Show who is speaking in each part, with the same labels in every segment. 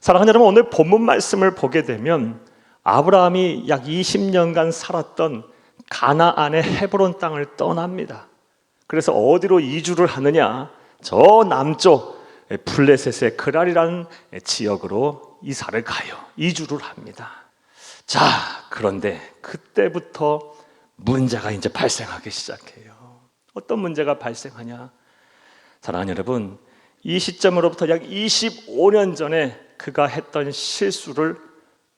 Speaker 1: 사랑하는 여러분, 오늘 본문 말씀을 보게 되면 아브라함이 약 20년간 살았던 가나안의 헤브론 땅을 떠납니다. 그래서 어디로 이주를 하느냐? 저 남쪽 블레셋의 그랄이라는 지역으로 이사를 가요. 이주를 합니다. 자, 그런데 그때부터 문제가 이제 발생하기 시작해요. 어떤 문제가 발생하냐? 사랑하는 여러분, 이 시점으로부터 약 25년 전에 그가 했던 실수를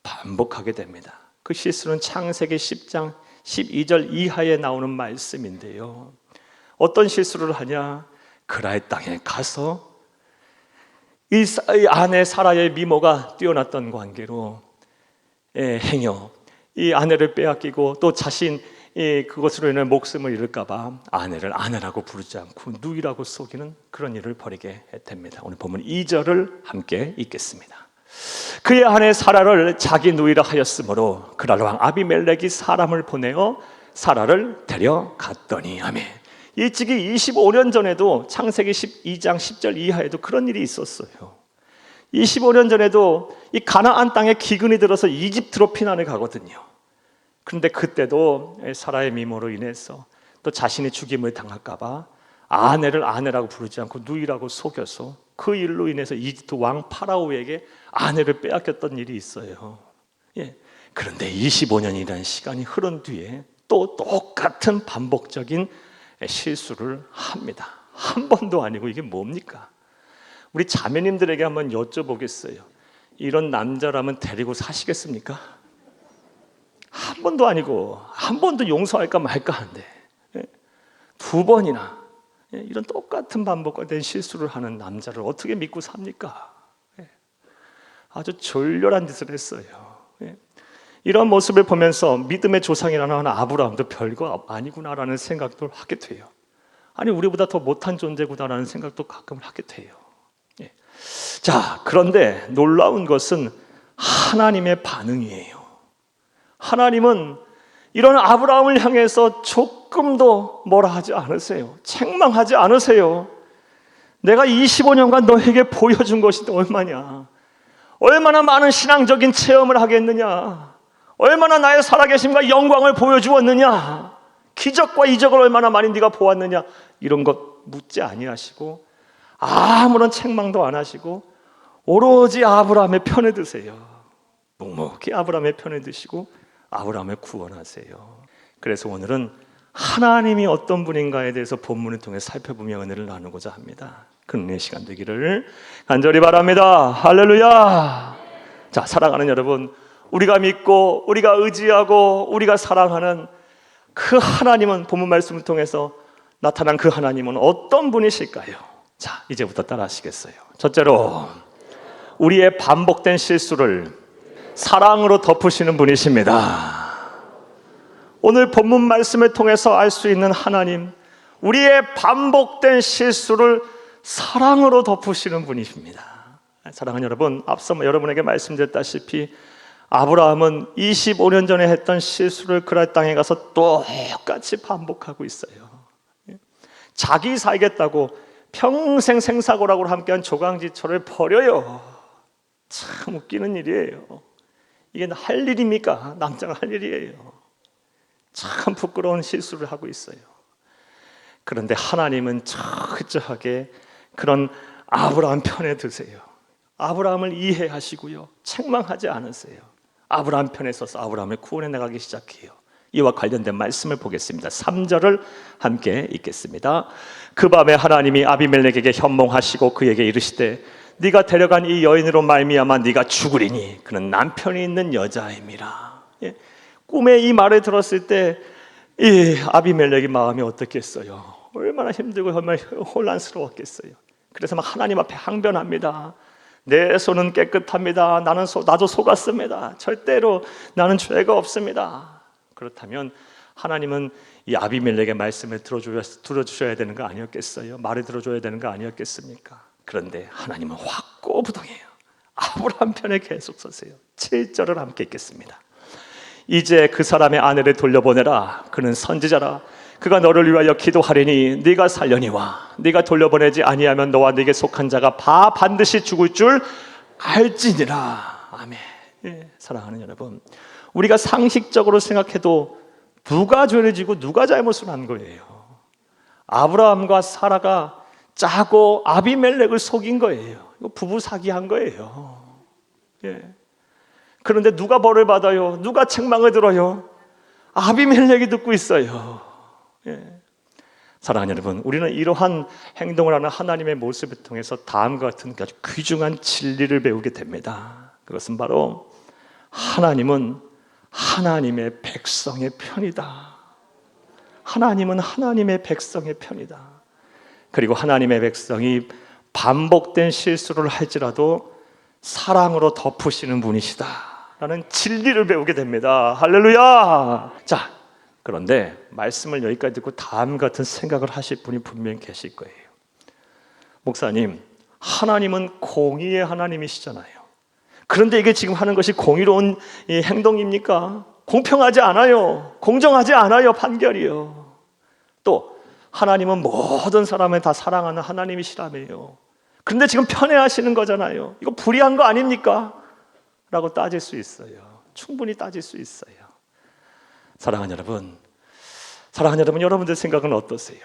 Speaker 1: 반복하게 됩니다. 그 실수는 창세기 10장 12절 이하에 나오는 말씀인데요. 어떤 실수를 하냐? 그랄 땅에 가서 이 아내 사라의 미모가 뛰어났던 관계로 행여 이 아내를 빼앗기고 또 자신 그것으로 인해 목숨을 잃을까 봐 아내를 아내라고 부르지 않고 누이라고 속이는 그런 일을 벌이게 됩니다. 오늘 본문 2절을 함께 읽겠습니다. 그의 아내 사라를 자기 누이라 하였으므로 그랄 왕 아비멜렉이 사람을 보내어 사라를 데려갔더니 아멘. 일찍이 25년 전에도 창세기 12장 10절 이하에도 그런 일이 있었어요. 25년 전에도 이 가나안 땅에 기근이 들어서 이집트로 피난을 가거든요. 그런데 그때도 사라의 미모로 인해서 또 자신이 죽임을 당할까 봐 아내를 아내라고 부르지 않고 누이라고 속여서 그 일로 인해서 이집트 왕 파라오에게 아내를 빼앗겼던 일이 있어요. 그런데 25년이라는 시간이 흐른 뒤에 또 똑같은 반복적인 실수를 합니다. 한 번도 아니고 이게 뭡니까? 우리 자매님들에게 한번 여쭤보겠어요. 이런 남자라면 데리고 사시겠습니까? 한 번도 아니고 한 번도 용서할까 말까 한데 두 번이나 이런 똑같은 반복된 실수를 하는 남자를 어떻게 믿고 삽니까? 아주 졸렬한 짓을 했어요. 이런 모습을 보면서 믿음의 조상이라는 하는 아브라함도 별거 아니구나라는 생각도 하게 돼요. 아니, 우리보다 더 못한 존재구나라는 생각도 가끔 하게 돼요. 자, 그런데 놀라운 것은 하나님의 반응이에요. 하나님은 이런 아브라함을 향해서 조금도 뭐라 하지 않으세요. 책망하지 않으세요. 내가 25년간 너에게 보여준 것이 얼마냐? 얼마나 많은 신앙적인 체험을 하겠느냐? 얼마나 나의 살아계심과 영광을 보여주었느냐? 기적과 이적을 얼마나 많이 네가 보았느냐? 이런 것 묻지 아니하시고 아무런 책망도 안 하시고 오로지 아브라함의 편에 드세요. 묵묵히 아브라함의 편에 드시고 아브라함을 구원하세요. 그래서 오늘은 하나님이 어떤 분인가에 대해서 본문을 통해 살펴보며 은혜를 나누고자 합니다. 그 은혜의 시간 되기를 간절히 바랍니다. 할렐루야. 자, 사랑하는 여러분, 우리가 믿고 우리가 의지하고 우리가 사랑하는 그 하나님은 본문 말씀을 통해서 나타난 그 하나님은 어떤 분이실까요? 자, 이제부터 따라 하시겠어요? 첫째로, 우리의 반복된 실수를 사랑으로 덮으시는 분이십니다. 오늘 본문 말씀을 통해서 알 수 있는 하나님, 우리의 반복된 실수를 사랑으로 덮으시는 분이십니다. 사랑하는 여러분, 앞서 여러분에게 말씀드렸다시피 아브라함은 25년 전에 했던 실수를 그랄 땅에 가서 똑같이 반복하고 있어요. 자기 살겠다고 평생 생사고락으로 함께한 조강지처를 버려요. 참 웃기는 일이에요. 이게 할 일입니까? 남자가 할 일이에요. 참 부끄러운 실수를 하고 있어요. 그런데 하나님은 철저하게 그런 아브라함 편에 드세요. 아브라함을 이해하시고요, 책망하지 않으세요. 아브라함 편에 서서 아브라함을 구원해 나가기 시작해요. 이와 관련된 말씀을 보겠습니다. 3절을 함께 읽겠습니다. 그 밤에 하나님이 아비멜렉에게 현몽하시고 그에게 이르시되 네가 데려간 이 여인으로 말미암아 네가 죽으리니 그는 남편이 있는 여자임이라. 꿈에 이 말을 들었을 때 이 아비멜렉의 마음이 어떻겠어요? 얼마나 힘들고 얼마나 혼란스러웠겠어요. 그래서 막 하나님 앞에 항변합니다. 내 손은 깨끗합니다. 나도 속았습니다. 절대로 나는 죄가 없습니다. 그렇다면 하나님은 이 아비멜렉의 말씀을 들어주셔야 되는 거 아니었겠어요? 말을 들어줘야 되는 거 아니었겠습니까? 그런데 하나님은 확고부동해요. 아브라함 편에 계속 서세요. 7절을 함께 읽겠습니다. 이제 그 사람의 아내를 돌려보내라. 그는 선지자라. 그가 너를 위하여 기도하리니 네가 살려니와 네가 돌려보내지 아니하면 너와 네게 속한 자가 반드시 죽을 줄 알지니라. 아멘. 예, 사랑하는 여러분, 우리가 상식적으로 생각해도 누가 죄를 지고 누가 잘못을 한 거예요? 아브라함과 사라가 짜고 아비멜렉을 속인 거예요. 이거 부부 사기한 거예요. 예. 그런데 누가 벌을 받아요? 누가 책망을 들어요? 아비멜렉이 듣고 있어요. 예. 사랑하는 여러분, 우리는 이러한 행동을 하는 하나님의 모습을 통해서 다음과 같은 아주 귀중한 진리를 배우게 됩니다. 그것은 바로 하나님은 하나님의 백성의 편이다. 하나님은 하나님의 백성의 편이다. 그리고 하나님의 백성이 반복된 실수를 할지라도 사랑으로 덮으시는 분이시다 라는 진리를 배우게 됩니다. 할렐루야. 자, 그런데 말씀을 여기까지 듣고 다음 같은 생각을 하실 분이 분명히 계실 거예요. 목사님, 하나님은 공의의 하나님이시잖아요. 그런데 이게 지금 하는 것이 공의로운 행동입니까? 공평하지 않아요. 공정하지 않아요. 판결이요. 또 하나님은 모든 사람을 다 사랑하는 하나님이시라며요. 그런데 지금 편애하시는 거잖아요. 이거 불의한 거 아닙니까? 라고 따질 수 있어요. 충분히 따질 수 있어요. 사랑하는 여러분, 여러분들 생각은 어떠세요?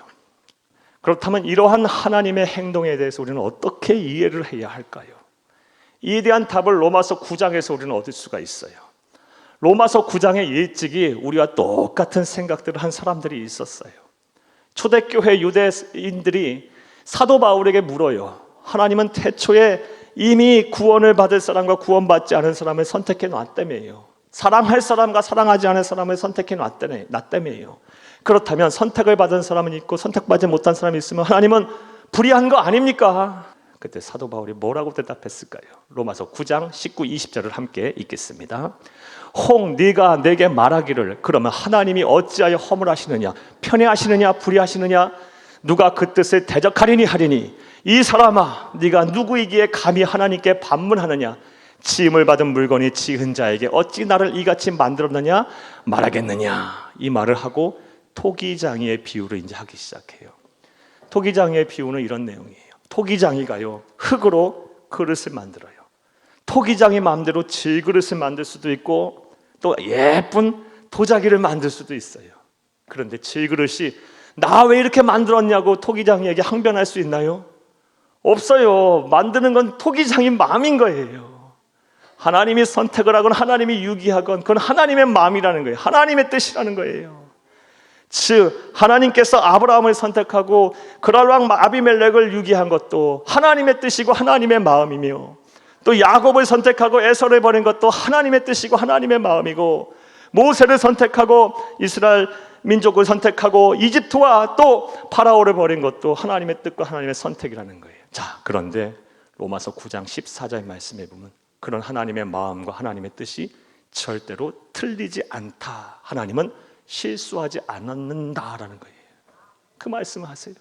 Speaker 1: 그렇다면 이러한 하나님의 행동에 대해서 우리는 어떻게 이해를 해야 할까요? 이에 대한 답을 로마서 9장에서 우리는 얻을 수가 있어요. 로마서 9장의 일찍이 우리와 똑같은 생각들을 한 사람들이 있었어요. 초대교회 유대인들이 사도 바울에게 물어요. 하나님은 태초에 이미 구원을 받을 사람과 구원받지 않은 사람을 선택해 놨다며요. 사랑할 사람과 사랑하지 않은 사람을 선택해 놨다며요. 그렇다면 선택을 받은 사람은 있고 선택받지 못한 사람이 있으면 하나님은 불의한 거 아닙니까? 그때 사도 바울이 뭐라고 대답했을까요? 로마서 9장 19, 20절을 함께 읽겠습니다. 혹 네가 내게 말하기를 그러면 하나님이 어찌하여 허물하시느냐, 편애하시느냐, 불의하시느냐, 누가 그 뜻을 대적하리니 하리니 이 사람아, 네가 누구이기에 감히 하나님께 반문하느냐? 지음을 받은 물건이 지은 자에게 어찌 나를 이같이 만들었느냐 말하겠느냐? 이 말을 하고 토기장이의 비유를 이제 하기 시작해요. 토기장이의 비유는 이런 내용이에요. 토기장이가요, 흙으로 그릇을 만들어요. 토기장이 마음대로 질그릇을 만들 수도 있고 또 예쁜 도자기를 만들 수도 있어요. 그런데 질그릇이 나 왜 이렇게 만들었냐고 토기장이에게 항변할 수 있나요? 없어요. 만드는 건 토기장의 마음인 거예요. 하나님이 선택을 하건 하나님이 유기하건 그건 하나님의 마음이라는 거예요. 하나님의 뜻이라는 거예요. 즉 하나님께서 아브라함을 선택하고 그랄왕 아비멜렉을 유기한 것도 하나님의 뜻이고 하나님의 마음이며, 또 야곱을 선택하고 에서를 버린 것도 하나님의 뜻이고 하나님의 마음이고, 모세를 선택하고 이스라엘 민족을 선택하고 이집트와 또 파라오를 버린 것도 하나님의 뜻과 하나님의 선택이라는 거예요. 자, 그런데 로마서 9장 14절 말씀에 보면 그런 하나님의 마음과 하나님의 뜻이 절대로 틀리지 않다. 하나님은 실수하지 않는다라는 거예요. 그 말씀을 하세요.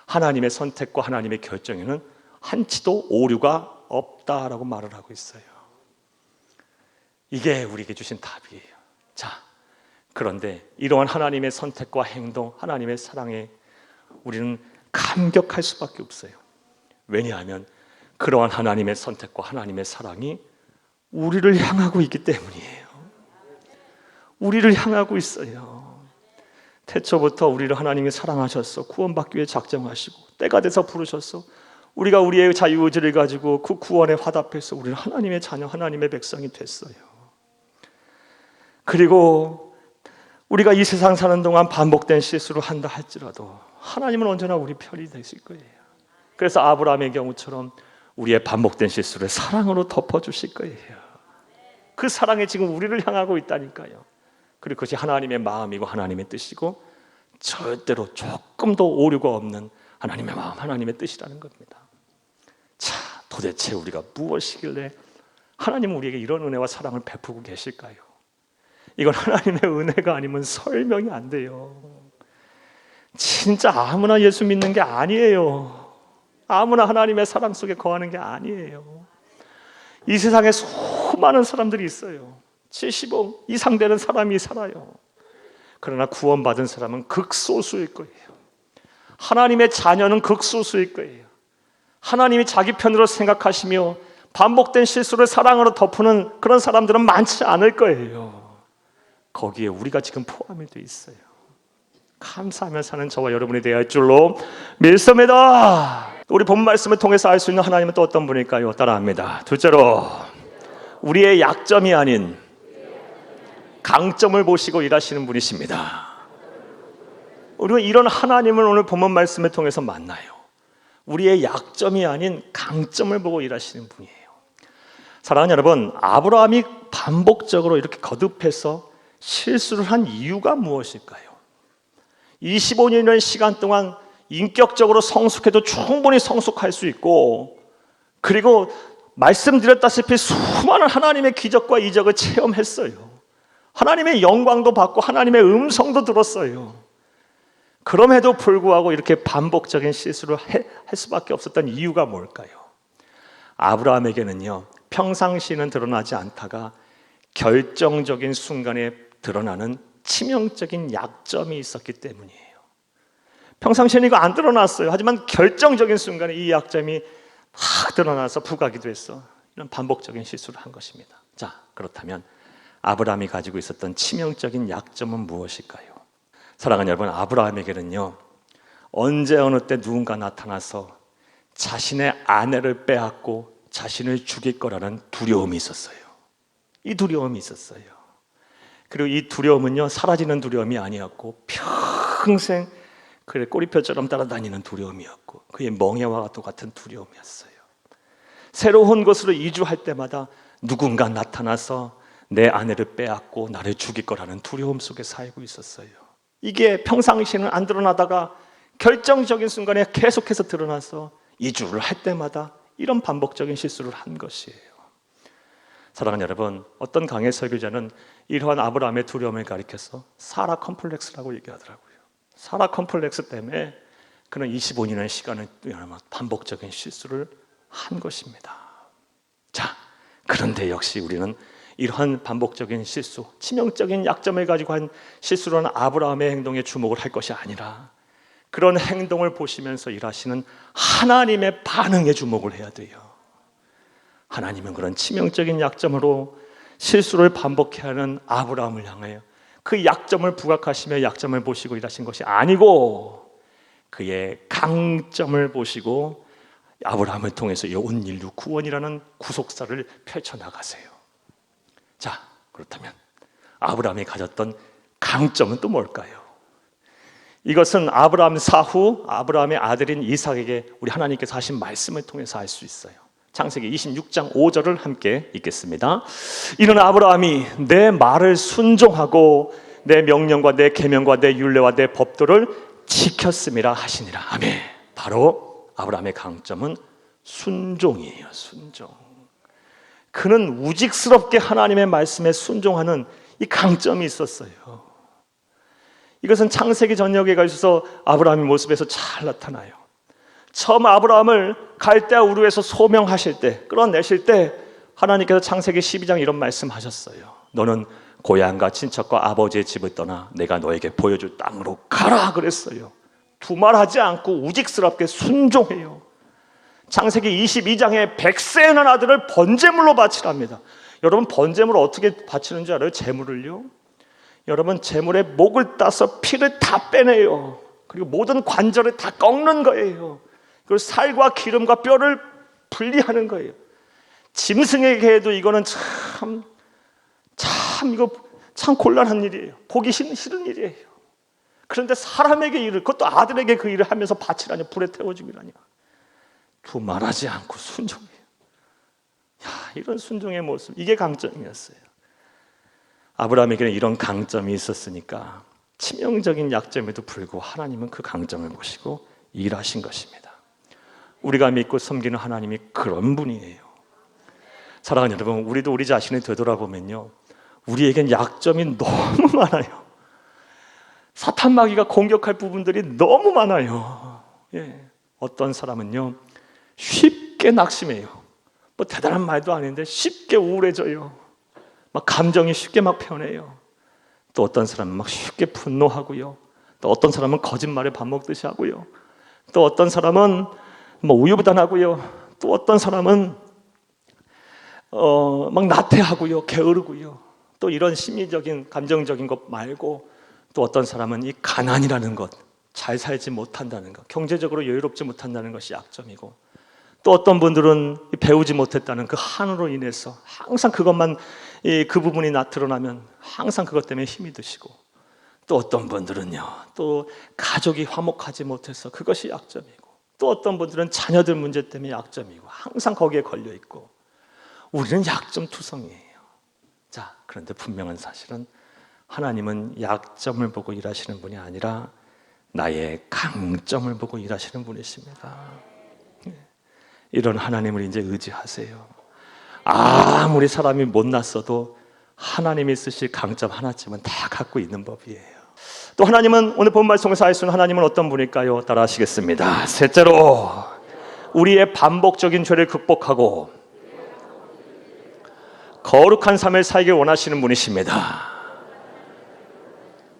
Speaker 1: 하나님의 선택과 하나님의 결정에는 한치도 오류가 없다라고 말을 하고 있어요. 이게 우리에게 주신 답이에요. 자, 그런데 이러한 하나님의 선택과 행동, 하나님의 사랑에 우리는 감격할 수밖에 없어요. 왜냐하면 그러한 하나님의 선택과 하나님의 사랑이 우리를 향하고 있기 때문이에요. 우리를 향하고 있어요. 태초부터 우리를 하나님이 사랑하셨어. 구원받기 위해 작정하시고 때가 돼서 부르셨어. 우리가 우리의 자유의지를 가지고 그 구원에 화답해서 우리는 하나님의 자녀, 하나님의 백성이 됐어요. 그리고 우리가 이 세상 사는 동안 반복된 실수를 한다 할지라도 하나님은 언제나 우리 편이 되실 거예요. 그래서 아브라함의 경우처럼 우리의 반복된 실수를 사랑으로 덮어주실 거예요. 그 사랑이 지금 우리를 향하고 있다니까요. 그리고 그것이 하나님의 마음이고 하나님의 뜻이고 절대로 조금도 오류가 없는 하나님의 마음, 하나님의 뜻이라는 겁니다. 자, 도대체 우리가 무엇이길래 하나님은 우리에게 이런 은혜와 사랑을 베푸고 계실까요? 이건 하나님의 은혜가 아니면 설명이 안 돼요. 진짜 아무나 예수 믿는 게 아니에요. 아무나 하나님의 사랑 속에 거하는 게 아니에요. 이 세상에 수많은 사람들이 있어요. 70억 이상 되는 사람이 살아요. 그러나 구원받은 사람은 극소수일 거예요. 하나님의 자녀는 극소수일 거예요. 하나님이 자기 편으로 생각하시며 반복된 실수를 사랑으로 덮는 그런 사람들은 많지 않을 거예요. 거기에 우리가 지금 포함이 돼 있어요. 감사하며 사는 저와 여러분이 되어야 할 줄로 믿습니다. 우리 본 말씀을 통해서 알 수 있는 하나님은 또 어떤 분일까요? 따라합니다. 둘째로, 우리의 약점이 아닌 강점을 보시고 일하시는 분이십니다. 우리는 이런 하나님을 오늘 본문 말씀을 통해서 만나요. 우리의 약점이 아닌 강점을 보고 일하시는 분이에요. 사랑하는 여러분, 아브라함이 반복적으로 이렇게 거듭해서 실수를 한 이유가 무엇일까요? 25년의 시간 동안 인격적으로 성숙해도 충분히 성숙할 수 있고, 그리고 말씀드렸다시피 수많은 하나님의 기적과 이적을 체험했어요. 하나님의 영광도 받고 하나님의 음성도 들었어요. 그럼에도 불구하고 이렇게 반복적인 실수를 할 수밖에 없었던 이유가 뭘까요? 아브라함에게는요, 평상시는 드러나지 않다가 결정적인 순간에 드러나는 치명적인 약점이 있었기 때문이에요. 평상시에는 이거 안 드러났어요. 하지만 결정적인 순간에 이 약점이 확 드러나서 부각이 됐어. 이런 반복적인 실수를 한 것입니다. 자, 그렇다면 아브라함이 가지고 있었던 치명적인 약점은 무엇일까요? 사랑하는 여러분, 아브라함에게는요, 언제 어느 때 누군가 나타나서 자신의 아내를 빼앗고 자신을 죽일 거라는 두려움이 있었어요. 이 두려움이 있었어요. 그리고 이 두려움은요, 사라지는 두려움이 아니었고 평생 그의 꼬리표처럼 따라다니는 두려움이었고, 그의 멍에와 똑같은 두려움이었어요. 새로운 곳으로 이주할 때마다 누군가 나타나서 내 아내를 빼앗고 나를 죽일 거라는 두려움 속에 살고 있었어요. 이게 평상시에는 안 드러나다가 결정적인 순간에 계속해서 드러나서 이주를 할 때마다 이런 반복적인 실수를 한 것이에요. 사랑하는 여러분, 어떤 강해 설교자는 이러한 아브라함의 두려움을 가리켜서 사라 컴플렉스라고 얘기하더라고요. 사라 컴플렉스 때문에 그는 25년의 시간을 반복적인 실수를 한 것입니다. 자, 그런데 역시 우리는 이러한 반복적인 실수, 치명적인 약점을 가지고 한 실수로 한 아브라함의 행동에 주목을 할 것이 아니라 그런 행동을 보시면서 일하시는 하나님의 반응에 주목을 해야 돼요. 하나님은 그런 치명적인 약점으로 실수를 반복해 하는 아브라함을 향하여 그 약점을 부각하시며 약점을 보시고 일하신 것이 아니고 그의 강점을 보시고 아브라함을 통해서 온 인류 구원이라는 구속사를 펼쳐나가세요. 자, 그렇다면 아브라함이 가졌던 강점은 또 뭘까요? 이것은 아브라함 사후 아브라함의 아들인 이삭에게 우리 하나님께서 하신 말씀을 통해서 알 수 있어요. 창세기 26장 5절을 함께 읽겠습니다. 이는 아브라함이 내 말을 순종하고 내 명령과 내 계명과 내 율례와 내 법도를 지켰음이라 하시니라. 아멘. 바로 아브라함의 강점은 순종이에요. 순종. 그는 우직스럽게 하나님의 말씀에 순종하는 이 강점이 있었어요. 이것은 창세기 전역에 가셔서 아브라함의 모습에서 잘 나타나요. 처음 아브라함을 갈대아 우르에서 소명하실 때, 끌어내실 때 하나님께서 창세기 12장 이런 말씀하셨어요. 너는 고향과 친척과 아버지의 집을 떠나 내가 너에게 보여줄 땅으로 가라 그랬어요. 두말하지 않고 우직스럽게 순종해요. 창세기 22장에 100세의 아들을 번제물로 바치랍니다. 여러분, 번제물을 어떻게 바치는 줄 알아요? 제물을요? 여러분, 제물의 목을 따서 피를 다 빼내요. 그리고 모든 관절을 다 꺾는 거예요. 그리고 살과 기름과 뼈를 분리하는 거예요. 짐승에게 해도 이거는 이거 참 곤란한 일이에요. 보기 싫은 일이에요. 그런데 사람에게 일을, 그것도 아들에게 그 일을 하면서 바치라니, 불에 태워주기라니. 두말하지 않고 순종해요. 이런 순종의 모습, 이게 강점이었어요. 아브라함에게는 이런 강점이 있었으니까 치명적인 약점에도 불구하고 하나님은 그 강점을 보시고 일하신 것입니다. 우리가 믿고 섬기는 하나님이 그런 분이에요. 사랑하는 여러분, 우리도 우리 자신을 되돌아보면요, 우리에겐 약점이 너무 많아요. 사탄 마귀가 공격할 부분들이 너무 많아요. 어떤 사람은요, 쉽게 낙심해요. 뭐 대단한 말도 아닌데 쉽게 우울해져요. 막 감정이 쉽게 막 변해요. 또 어떤 사람은 막 쉽게 분노하고요. 또 어떤 사람은 거짓말에 밥 먹듯이 하고요. 또 어떤 사람은 뭐 우유부단하고요. 또 어떤 사람은 막 나태하고요, 게으르고요. 또 이런 심리적인 감정적인 것 말고 또 어떤 사람은 이 가난이라는 것, 잘 살지 못한다는 것, 경제적으로 여유롭지 못한다는 것이 약점이고, 또 어떤 분들은 배우지 못했다는 그 한으로 인해서 항상 그것만 그 부분이 드러나면 항상 그것 때문에 힘이 드시고, 또 어떤 분들은요 또 가족이 화목하지 못해서 그것이 약점이고, 또 어떤 분들은 자녀들 문제 때문에 약점이고 항상 거기에 걸려 있고, 우리는 약점투성이에요. 자, 그런데 분명한 사실은 하나님은 약점을 보고 일하시는 분이 아니라 나의 강점을 보고 일하시는 분이십니다. 이런 하나님을 이제 의지하세요. 아무리 사람이 못났어도 하나님이 쓰실 강점 하나쯤은 다 갖고 있는 법이에요. 또 하나님은 오늘 본 말씀에서 하시는 하나님은 어떤 분일까요? 따라 하시겠습니다. 셋째로 우리의 반복적인 죄를 극복하고 거룩한 삶을 살길 원하시는 분이십니다.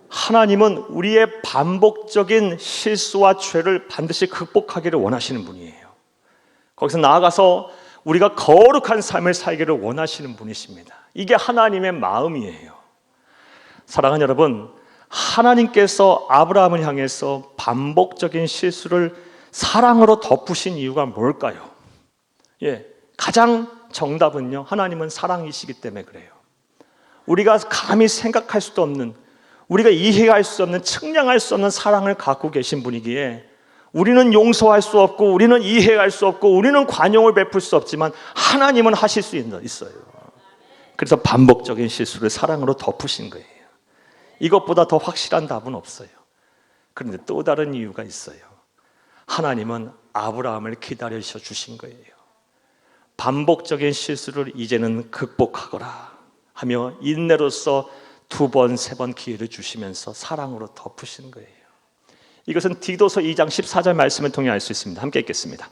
Speaker 1: 하나님은 우리의 반복적인 실수와 죄를 반드시 극복하기를 원하시는 분이에요. 거기서 나아가서 우리가 거룩한 삶을 살기를 원하시는 분이십니다. 이게 하나님의 마음이에요. 사랑하는 여러분, 하나님께서 아브라함을 향해서 반복적인 실수를 사랑으로 덮으신 이유가 뭘까요? 가장 정답은요, 하나님은 사랑이시기 때문에 그래요. 우리가 감히 생각할 수도 없는, 우리가 이해할 수 없는, 측량할 수 없는 사랑을 갖고 계신 분이기에 우리는 용서할 수 없고, 우리는 이해할 수 없고, 우리는 관용을 베풀 수 없지만 하나님은 하실 수 있어요. 그래서 반복적인 실수를 사랑으로 덮으신 거예요. 이것보다 더 확실한 답은 없어요. 그런데 또 다른 이유가 있어요. 하나님은 아브라함을 기다리셔 주신 거예요. 반복적인 실수를 이제는 극복하거라 하며 인내로서 2번, 3번 기회를 주시면서 사랑으로 덮으신 거예요. 이것은 디도서 2장 14절 말씀을 통해 알 수 있습니다. 함께 읽겠습니다.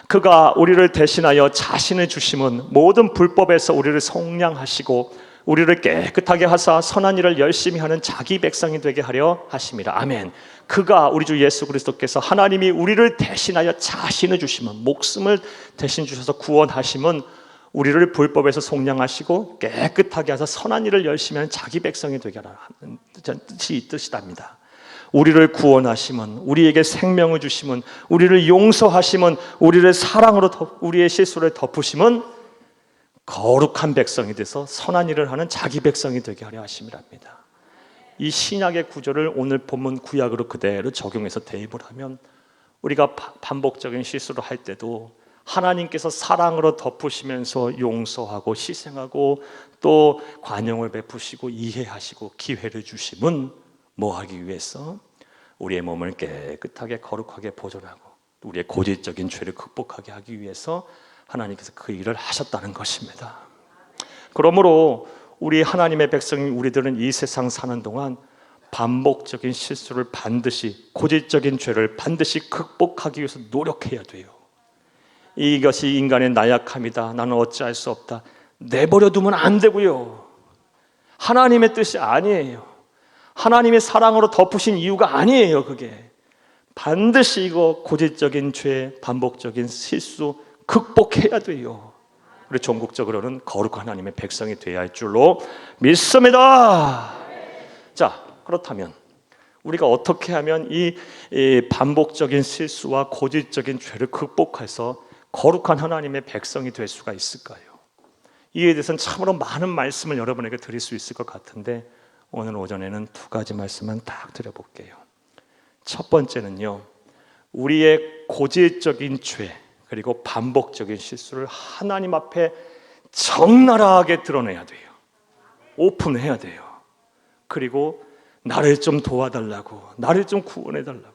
Speaker 1: 그가 우리를 대신하여 자신을 주심은 모든 불법에서 우리를 속량하시고 우리를 깨끗하게 하사 선한 일을 열심히 하는 자기 백성이 되게 하려 하심이라. 아멘. 그가 우리 주 예수 그리스도께서 하나님이 우리를 대신하여 자신을 주심은, 목숨을 대신 주셔서 구원하심은 우리를 불법에서 속량하시고 깨끗하게 하사 선한 일을 열심히 하는 자기 백성이 되게 하라 하는 뜻이답니다. 우리를 구원하심은, 우리에게 생명을 주심은, 우리를 용서하심은, 우리를 사랑으로 우리의 실수를 덮으심은 거룩한 백성이 돼서 선한 일을 하는 자기 백성이 되게 하려 하심이랍니다. 이 신약의 구절을 오늘 본문 구약으로 그대로 적용해서 대입을 하면 우리가 반복적인 실수를 할 때도 하나님께서 사랑으로 덮으시면서 용서하고 희생하고 또 관용을 베푸시고 이해하시고 기회를 주심은 뭐 하기 위해서? 우리의 몸을 깨끗하게 거룩하게 보존하고 우리의 고질적인 죄를 극복하게 하기 위해서 하나님께서 그 일을 하셨다는 것입니다. 그러므로 우리 하나님의 백성인 우리들은 이 세상 사는 동안 반복적인 실수를 반드시, 고질적인 죄를 반드시 극복하기 위해서 노력해야 돼요. 이것이 인간의 나약함이다, 나는 어찌할 수 없다, 내버려 두면 안 되고요. 하나님의 뜻이 아니에요. 하나님의 사랑으로 덮으신 이유가 아니에요. 그게 반드시 이거 고질적인 죄, 반복적인 실수 극복해야 돼요. 우리 전국적으로는 거룩한 하나님의 백성이 되어야 할 줄로 믿습니다. 자, 그렇다면 우리가 어떻게 하면 이 반복적인 실수와 고질적인 죄를 극복해서 거룩한 하나님의 백성이 될 수가 있을까요? 이에 대해서는 참으로 많은 말씀을 여러분에게 드릴 수 있을 것 같은데 오늘 오전에는 2가지 말씀만 딱 드려볼게요. 첫 번째는요, 우리의 고질적인 죄 그리고 반복적인 실수를 하나님 앞에 적나라하게 드러내야 돼요. 오픈해야 돼요. 그리고 나를 좀 도와달라고, 나를 좀 구원해달라고,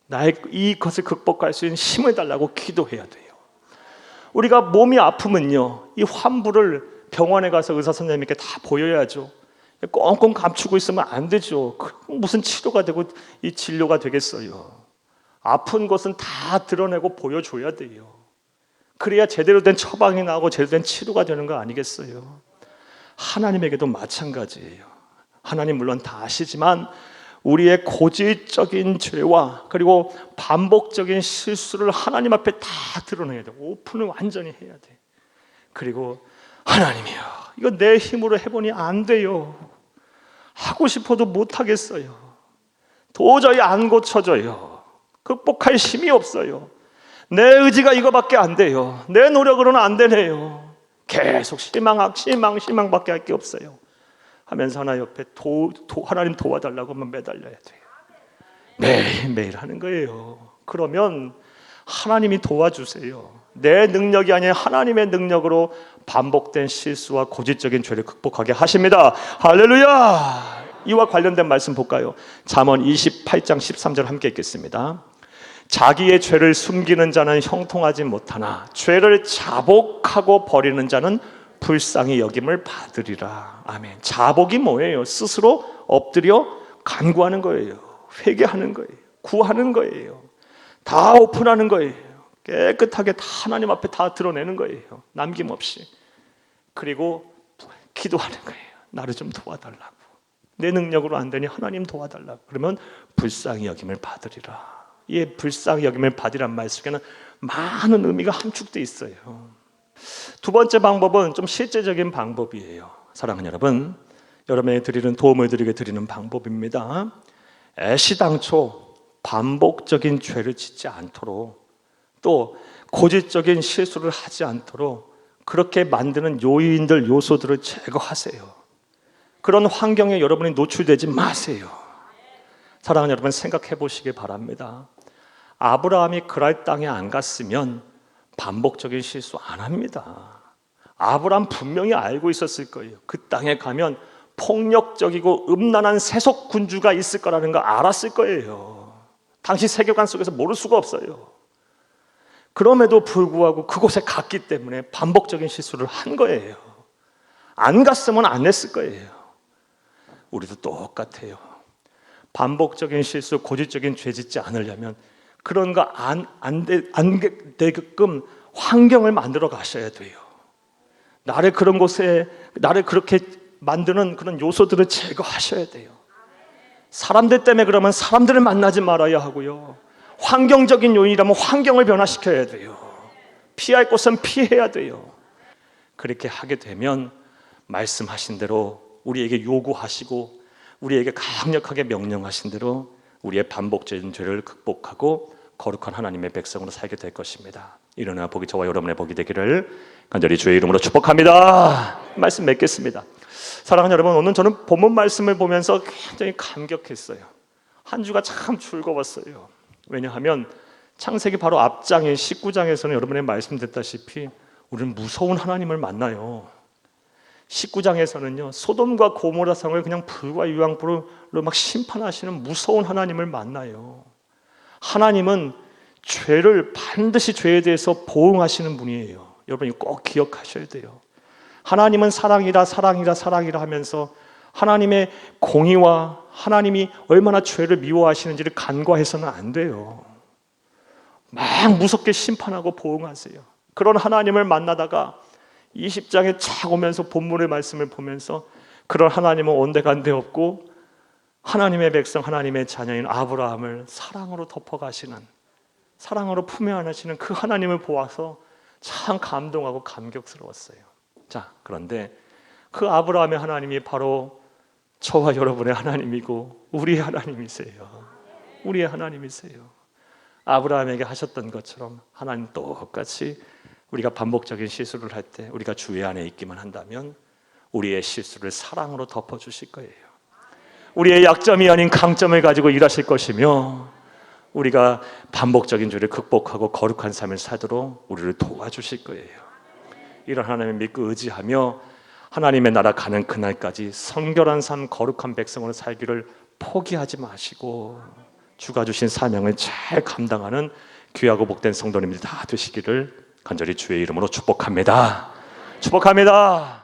Speaker 1: 나의 이것을 극복할 수 있는 힘을 달라고 기도해야 돼요. 우리가 몸이 아프면요, 이 환부를 병원에 가서 의사 선생님께 다 보여야죠. 꽁꽁 감추고 있으면 안 되죠. 무슨 치료가 되고 이 진료가 되겠어요. 아픈 것은 다 드러내고 보여줘야 돼요. 그래야 제대로 된 처방이 나오고 제대로 된 치료가 되는 거 아니겠어요? 하나님에게도 마찬가지예요. 하나님 물론 다 아시지만 우리의 고질적인 죄와 그리고 반복적인 실수를 하나님 앞에 다 드러내야 돼요. 오픈을 완전히 해야 돼. 그리고 하나님이요, 이거 내 힘으로 해보니 안 돼요. 하고 싶어도 못하겠어요. 도저히 안 고쳐져요. 극복할 힘이 없어요. 내 의지가 이거밖에 안 돼요. 내 노력으로는 안 되네요. 계속 실망밖에 할 게 없어요 하면서 하나 옆에 하나님 도와달라고만 매달려야 돼요. 매일매일 하는 거예요. 그러면 하나님이 도와주세요. 내 능력이 아닌 하나님의 능력으로 반복된 실수와 고질적인 죄를 극복하게 하십니다. 할렐루야. 이와 관련된 말씀 볼까요? 잠언 28장 13절 함께 읽겠습니다. 자기의 죄를 숨기는 자는 형통하지 못하나 죄를 자복하고 버리는 자는 불쌍히 여김을 받으리라. 아멘. 자복이 뭐예요? 스스로 엎드려 간구하는 거예요. 회개하는 거예요. 구하는 거예요. 다 오픈하는 거예요. 깨끗하게 다 하나님 앞에 다 드러내는 거예요. 남김없이. 그리고 기도하는 거예요. 나를 좀 도와달라고. 내 능력으로 안 되니 하나님 도와달라고. 그러면 불쌍히 여김을 받으리라. 이 불쌍히 여김을 받으리란 말 속에는 많은 의미가 함축되어 있어요. 두 번째 방법은 좀 실제적인 방법이에요. 사랑하는 여러분, 여러분에게 드리는 도움을 드리는 방법입니다. 애시당초 반복적인 죄를 짓지 않도록, 또 고질적인 실수를 하지 않도록 그렇게 만드는 요소들을 제거하세요. 그런 환경에 여러분이 노출되지 마세요. 사랑하는 여러분, 생각해 보시기 바랍니다. 아브라함이 그랄 땅에 안 갔으면 반복적인 실수 안 합니다. 아브라함 분명히 알고 있었을 거예요. 그 땅에 가면 폭력적이고 음란한 세속 군주가 있을 거라는 거 알았을 거예요. 당시 세계관 속에서 모를 수가 없어요. 그럼에도 불구하고 그곳에 갔기 때문에 반복적인 실수를 한 거예요. 안 갔으면 안 했을 거예요. 우리도 똑같아요. 반복적인 실수, 고질적인 죄 짓지 않으려면 그런 거 안 되게끔 환경을 만들어 가셔야 돼요. 나를 그렇게 만드는 그런 요소들을 제거하셔야 돼요. 사람들 때문에 그러면 사람들을 만나지 말아야 하고요. 환경적인 요인이라면 환경을 변화시켜야 돼요. 피할 곳은 피해야 돼요. 그렇게 하게 되면 말씀하신 대로 우리에게 요구하시고 우리에게 강력하게 명령하신 대로 우리의 반복적인 죄를 극복하고 거룩한 하나님의 백성으로 살게 될 것입니다. 이런 복이 저와 여러분의 복이 되기를 간절히 주의 이름으로 축복합니다. 말씀 맺겠습니다. 사랑하는 여러분, 오늘 저는 본문 말씀을 보면서 굉장히 감격했어요. 한 주가 참 즐거웠어요. 왜냐하면 창세기 바로 앞장인 19장에서는 여러분의 말씀 듣다시피 우리는 무서운 하나님을 만나요. 19장에서는요, 소돔과 고모라 성을 그냥 불과 유황불로 막 심판하시는 무서운 하나님을 만나요. 하나님은 반드시 죄에 대해서 보응하시는 분이에요. 여러분이 꼭 기억하셔야 돼요. 하나님은 사랑이라 하면서 하나님의 공의와 하나님이 얼마나 죄를 미워하시는지를 간과해서는 안 돼요. 막 무섭게 심판하고 보응하세요. 그런 하나님을 만나다가 20장에 착 오면서 본문의 말씀을 보면서 그런 하나님은 온데간데 없고 하나님의 백성, 하나님의 자녀인 아브라함을 사랑으로 덮어가시는, 사랑으로 품에 안으시는 그 하나님을 보아서 참 감동하고 감격스러웠어요. 자, 그런데 그 아브라함의 하나님이 바로 저와 여러분의 하나님이고 우리의 하나님이세요. 우리의 하나님이세요. 아브라함에게 하셨던 것처럼 하나님 똑같이 우리가 반복적인 실수를 할 때 우리가 주의 안에 있기만 한다면 우리의 실수를 사랑으로 덮어주실 거예요. 우리의 약점이 아닌 강점을 가지고 일하실 것이며 우리가 반복적인 죄를 극복하고 거룩한 삶을 살도록 우리를 도와주실 거예요. 이런 하나님을 믿고 의지하며 하나님의 나라 가는 그날까지 성결한 삶, 거룩한 백성으로 살기를 포기하지 마시고 주가 주신 사명을 잘 감당하는 귀하고 복된 성도님들 다 되시기를 간절히 주의 이름으로 축복합니다. 축복합니다.